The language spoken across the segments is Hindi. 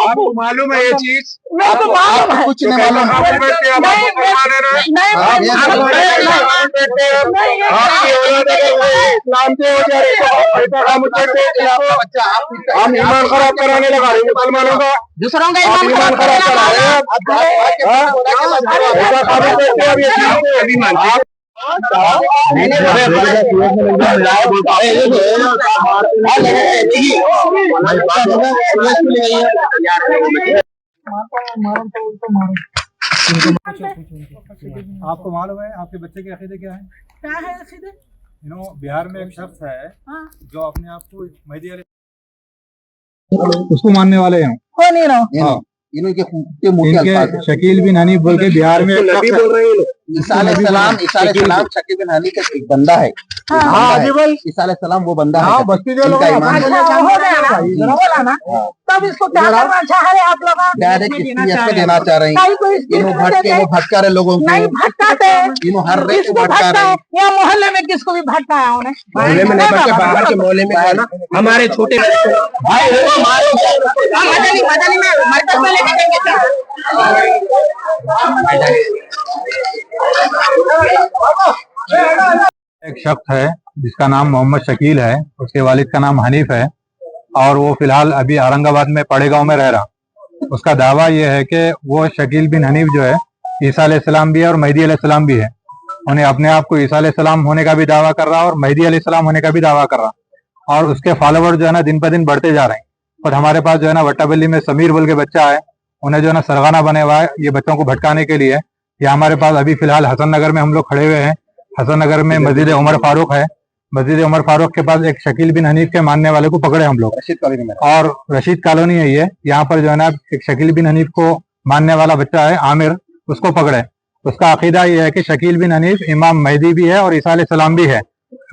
आपको मालूम है ये चीज? कुछ नहीं मालूम। हम ईमान खराब कराने लगा रहे मुसलमानों का, दूसरों का ईमान खराब करा रहे हैं। आपको मालूम है आपके बच्चे के अकीदे क्या है? क्या है अकीदे? बिहार में एक शख्स है जो अपने आप को मेहदी उसको मानने वाले हैं। कौन ही रहो? इनके शकील बिन हनीफ बोल के बिहार में नबी बोल रहे हैं। ईसा अलैहिस्सलाम शकील बिन हनीफ का एक बंदा है। ईसा अलैहिस्सलाम वो बंदा है। इनका ईमान तब इसको क्या करना चाह रहे आप लोग? डायरेक्ट देना चाह रहे हैं। भटका रहे लोगों को, नहीं भटकाते, हर रेत को भटका रहे हैं। या मोहल्ले में किसको भी भटकाया उन्हें? मोहल्ले में नहीं बल्कि बाहर के मोहल्ले में ना हमारे छोटे भाई एक शख्स है जिसका नाम मोहम्मद शकील है, उसके वालिद का नाम हनीफ है और वो फिलहाल अभी औरंगाबाद में पड़े गांव में रह रहा। उसका दावा यह है कि वो शकील बिन हनीफ जो है ईसा अलैहिस्सलाम भी है और मेहदी अलैहिस्सलाम भी है। उन्हें अपने आप को ईसा अलैहिस्सलाम होने का भी दावा कर रहा और मेहदी अलैहिस्सलाम होने का भी दावा कर रहा, और उसके फॉलोवर जो है ना दिन पर दिन बढ़ते जा रहे हैं। और हमारे पास जो है ना वट्टाबल्ली में समीर बोल के बच्चा है, उन्हें जो है ना सरगाना बने हुआ है ये बच्चों को भटकाने के लिए। या हमारे पास अभी फिलहाल हसन नगर में हम लोग खड़े हुए हैं। हसन नगर में मस्जिद उमर फारूक है, मस्जिद उमर फारूक के पास एक शकील बिन हनीफ के मानने वाले को पकड़े हम लोग, रशीद कॉलोनी में। और रशीद कॉलोनी है ये, यहाँ पर जो है ना एक शकील बिन हनीफ को मानने वाला बच्चा है आमिर, उसको पकड़े। उसका अकीदा ये है कि शकील बिन हनीफ इमाम मेहदी भी है और ईसा अलैहिस्सलाम भी है,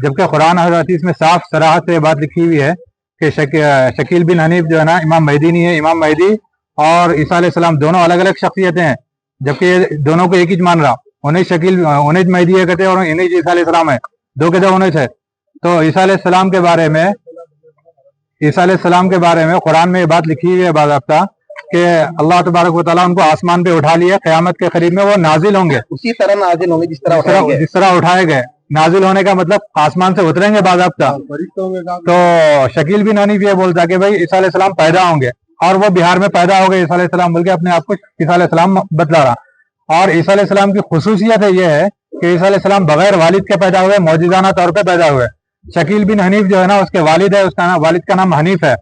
जबकि कुरान और हदीस में साफ सराहत से बात लिखी हुई है कि शकील बिन हनीफ जो है ना इमाम मेहदी नहीं है। इमाम मेहदी और ईसा अलैहिस्सलाम दोनों अलग अलग शख्सियतें हैं, जबकि ये दोनों को एक ही मान रहा। उन्हें शकील उन्हें मेहदी है कहते हैं और इन्हें ईसा अलैहिस्सलाम है, दो के दो उन्हें है। तो ईसा अलैहिस्सलाम के बारे में कुरान में ये बात लिखी हुई है बाज़ाब्ता कि अल्लाह तबारक व तआला उनको आसमान पे उठा लिया, क़यामत के करीब में वो नाजिल होंगे, उसी तरह नाजिल होंगे जिस तरह उठाए गए। नाजिल होने का मतलब आसमान से उतरेंगे बाज़ाब्ता। तो शकील बिन हनीफ ये बोलता कि भाई ईसा अलैहिस्सलाम पैदा होंगे, और वो बिहार में पैदा हो गए ईसा अलैहिस्सलाम बोल के अपने आप को ईसा अलैहिस्सलाम बतला रहा। और ईसा अलैहिस्सलाम की खुसूसियत है ये है कि ईसा अलैहिस्सलाम बगैर वालिद के पैदा हुए, मौजिज़ाना तौर पे पैदा हुए। शकील बिन हनीफ जो है ना उसके वालिद है, उसका वालिद का नाम हनीफ है,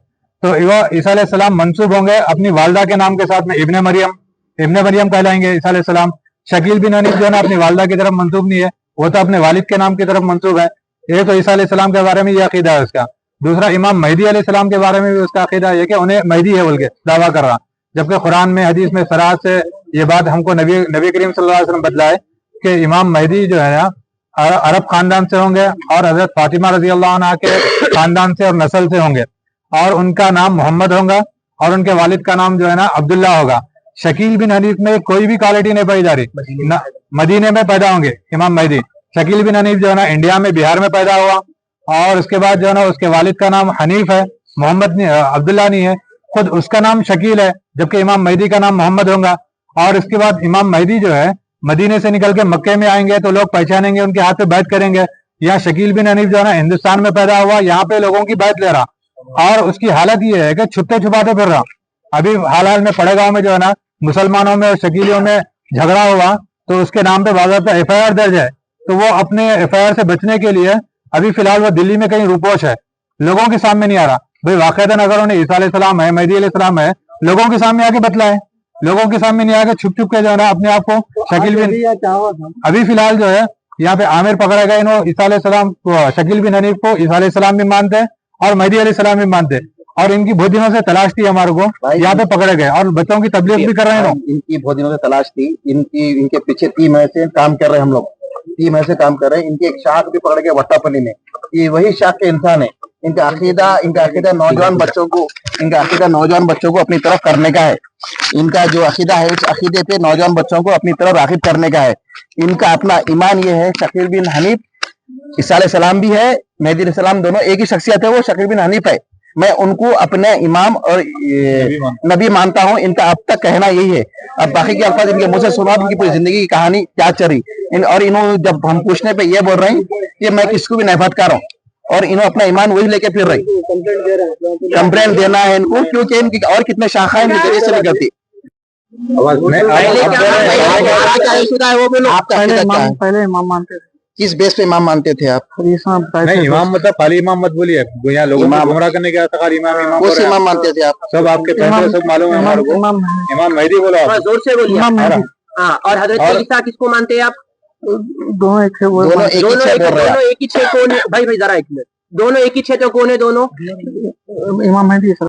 तो वो ईसा अलैहिस्सलाम मंसूब होंगे अपनी वालदा के नाम के साथ में, इब्ने मरियम कहलाएंगे ईसा अलैहिस्सलाम। शकील बिन हनीफ जो है ना अपनी वालदा की तरफ मंसूब नहीं है, वो तो अपने वालिद के नाम की तरफ मंसूब है। ये तो ईसा अलैहिस्सलाम के बारे में ये अकीदा है उसका। दूसरा, इमाम मेहदी अलैहिस्सलाम के बारे में भी उसका अकीदा है कि उन्हें मेहदी है बोल के दावा कर रहा, जबकि कुरान में हदीस में सराहत से ये बात हमको नबी करीम सल्लल्लाहु अलैहि वसल्लम बतलाए कि इमाम मेहदी जो है ना अरब खानदान से होंगे और हजरत फातिमा रजी अल्लाह अन्हा के खानदान से और नस्ल से होंगे, और उनका नाम मोहम्मद होगा और उनके वालिद का नाम जो है ना अब्दुल्ला होगा। शकील बिन हनीफ में कोई भी क्वालिटी नहीं पाई जा रही। मदीने में पैदा होंगे इमाम मेहदी। शकील बिन हनीफ जो है ना इंडिया में बिहार में पैदा हुआ, और उसके बाद जो है ना उसके वालिद का नाम हनीफ है, मोहम्मद नहीं, अब्दुल्ला नहीं है, खुद उसका नाम शकील है, जबकि इमाम मेहदी का नाम मोहम्मद होगा। और इसके बाद इमाम मेहदी जो है मदीने से निकल के मक्के में आएंगे तो लोग पहचानेंगे, उनके हाथ पे बैत करेंगे। यहाँ शकील बिन हनीफ जो है ना हिंदुस्तान में पैदा हुआ, यहाँ पे लोगों की बैत ले रहा, और उसकी हालत ये है कि छुपते छुपाते फिर रहा। अभी हाल में पड़े गाँव में जो है ना मुसलमानों में और शकीलियों में झगड़ा हुआ, तो उसके नाम पे बाज़ाब्ता FIR दर्ज है। तो वो अपने FIR से बचने के लिए अभी फिलहाल वो दिल्ली में कहीं रूपोश है, लोगों के सामने नहीं आ रहा। भाई वाक़ईतन अगर उन्हें ईसा अलैहिस्सलाम है, मेहदी अलैहिस्सलाम है, लोगों के सामने आके बतलाए, लोगों के सामने नहीं आके छुप छुप के जो है ना अपने आप को शकील बिन, अभी फिलहाल जो है यहाँ पे आमिर पकड़ा गया, इन्होंने ईसा अलैहिस्सलाम को, शकील बिन हनीफ को ईसा अलैहिस्सलाम भी मानते हैं और मेहदी अलैहिस्सलाम भी मानते हैं, और इनकी बहुत दिनों से तलाश थी हमारे को, यहाँ पे पकड़े गए और बच्चों की तबलीग भी कर रहे हैं। इनकी बहुत दिनों से तलाश थी, इनके पीछे 3 महीने से काम कर रहे हैं हम लोग, 3 महीने से काम कर रहे हैं। इनकी एक शाख भी पकड़ गए वट्टापल्ली में, ये वही शाख के इंसान है। इनका अकीदा नौजवान बच्चों को अपनी तरफ करने का है। इनका जो अकीदा है उस अकीदे पे नौजवान बच्चों को अपनी तरफ राग़िब करने का है। इनका अपना ईमान ये है शकील बिन हनीफ ईसा अलैहिस्सलाम भी है, मेहदी अलैहिस्सलाम, दोनों एक ही शख्सियत है, वो शकील बिन हनीफ है। मैं उनको अपने इमाम और नबी मानता हूँ, इनका अब तक कहना यही है। अब बाकी के अल्फाज इनके मुझे सुना, इनकी पूरी जिंदगी की कहानी क्या चली और इन्होंने जब हम पूछने पे ये बोल रहे हैं कि मैं किसको भी नहीं फटकार हूँ, और इन्होंने अपना ईमान वही लेके फिर रही। कंप्लेंट देना है इनको, क्योंकि इनकी और कितने शाखाएं इनके जरिए से निकलती। पहले इमाम मानते थे। किस बेस पे इमाम मानते थे आप? नहीं, इमाम मतलब खाली इमाम मत बोलिए, यहाँ लोगों को गुमराह करने के खाली इमाम इमाम कौन से इमाम मानते थे आप? सब आपके फैसले सब मालूम है हमारे को। इमाम मेहदी बोलो आप, जोर से बोलिए। हाँ, और हजरत ईसा किसको मानते हैं आप? दोनों एक दोनों एक ही दोनों छह बोल रहे हैं। एक ही छह कौन है? भाई जरा एक मिनट, दोनों एक ही छह तो कौन है दोनों? इमाम मेहदी